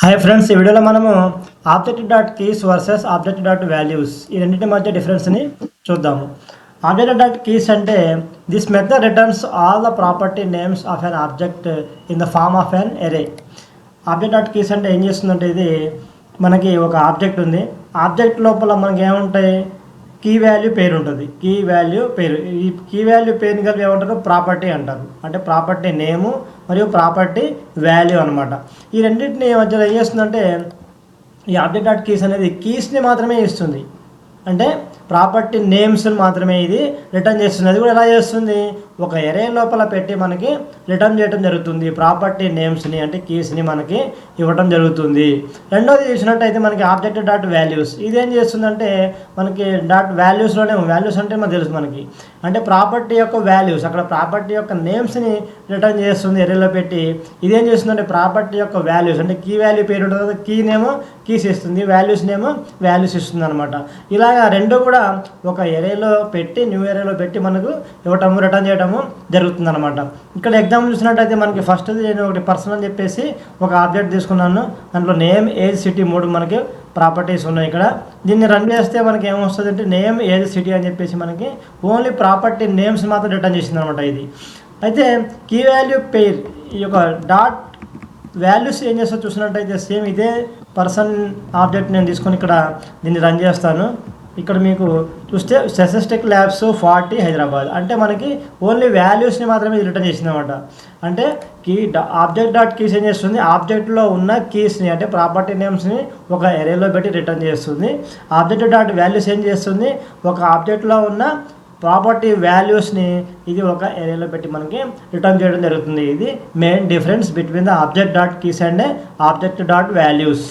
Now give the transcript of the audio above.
Hi friends, ఈ వీడియోలో మనము object dot keys versus object dot values ఈ రెండింటి మధ్య డిఫరెన్స్ని చూద్దాము. ఆబ్జెక్ట్ డాట్ కీస్ అంటే this method returns all the property names of an object in the form of an array. Object dot keys అంటే ఏం చేస్తుందంటే, ఇది మనకి ఒక ఆబ్జెక్ట్ ఉంది. ఆబ్జెక్ట్ లోపల మనకి ఏముంటాయి, కీ వాల్యూ పేరు ఉంటుంది. కీ వాల్యూ పేరు, ఈ కీ వాల్యూ పేరుని కలిపి ఏమంటారు, ప్రాపర్టీ అంటారు. అంటే ప్రాపర్టీ నేము మరియు ప్రాపర్టీ వాల్యూ అనమాట. ఈ రెండింటిని మధ్యలో ఏం చేస్తుందంటే, ఈ ఆబ్జెక్ట్ డాట్ కీస్ అనేది కీస్ని మాత్రమే ఇస్తుంది. అంటే ప్రాపర్టీ నేమ్స్ని మాత్రమే ఇది రిటర్న్ చేస్తుంది. అది కూడా ఎలా చేస్తుంది, ఒక ఎరే లోపల పెట్టి మనకి రిటర్న్ చేయడం జరుగుతుంది. ప్రాపర్టీ నేమ్స్ని అంటే కీస్ని మనకి ఇవ్వడం జరుగుతుంది. రెండోది చూసినట్టయితే మనకి ఆబ్జెక్ట్ డాట్ వాల్యూస్, ఇదేం చేస్తుందంటే మనకి డాట్ వాల్యూస్లోనే, వాల్యూస్ అంటే మనకు తెలుసు మనకి, అంటే ప్రాపర్టీ యొక్క వాల్యూస్, అక్కడ ప్రాపర్టీ యొక్క నేమ్స్ని రిటర్న్ చేస్తుంది ఎరేలో పెట్టి. ఇదేం చేస్తుందంటే ప్రాపర్టీ యొక్క వాల్యూస్, అంటే కీ వాల్యూ పేరు ఉంటుంది కదా, కీ నేమో కీస్ ఇస్తుంది, వాల్యూస్ నేమో వాల్యూస్ ఇస్తుంది అనమాట. ఇలాగా రెండు కూడా ఒక ఎరేలో పెట్టి, న్యూ ఎరేలో పెట్టి మనకు ఇవ్వటము, రిటర్న్ చేయడము జరుగుతుంది అనమాట. ఇక్కడ ఎగ్జాంపుల్ చూసినట్టయితే మనకి ఫస్ట్ నేను ఒకటి పర్సన్ అని చెప్పేసి ఒక ఆబ్జెక్ట్ తీసుకున్నాను. దాంట్లో నేమ్, ఏజ్, సిటీ మూడు మనకి ప్రాపర్టీస్ ఉన్నాయి. ఇక్కడ దీన్ని రన్ చేస్తే మనకి ఏమొస్తుంది అంటే నేమ్, ఏజ్, సిటీ అని చెప్పేసి మనకి ఓన్లీ ప్రాపర్టీ నేమ్స్ మాత్రం రిటర్న్ చేసింది అనమాట ఇది. అయితే కీ వాల్యూ పేర్, ఈ యొక్క డాట్ వాల్యూస్ ఏం చేస్తా చూసినట్టయితే సేమ్ ఇదే పర్సన్ ఆబ్జెక్ట్ నేను తీసుకొని ఇక్కడ దీన్ని రన్ చేస్తాను. ఇక్కడ మీకు చూస్తే స్టాటిస్టిక్ ల్యాబ్స్ 40 హైదరాబాద్ అంటే మనకి ఓన్లీ వాల్యూస్ని మాత్రమే రిటర్న్ చేసింది అనమాట. అంటే కీ ఆబ్జెక్ట్ డాట్ కీస్ ఏం చేస్తుంది, ఆబ్జెక్ట్లో ఉన్న కీస్ని అంటే ప్రాపర్టీ నేమ్స్ని ఒక ఎరేలో పెట్టి రిటర్న్ చేస్తుంది. ఆబ్జెక్ట్ డాట్ వాల్యూస్ ఏం చేస్తుంది, ఒక ఆబ్జెక్ట్లో ఉన్న ప్రాపర్టీ వాల్యూస్ని ఇది ఒక ఏరియాలో పెట్టి మనకి రిటర్న్ చేయడం జరుగుతుంది. ఇది main difference between the object dot keys and object dot values.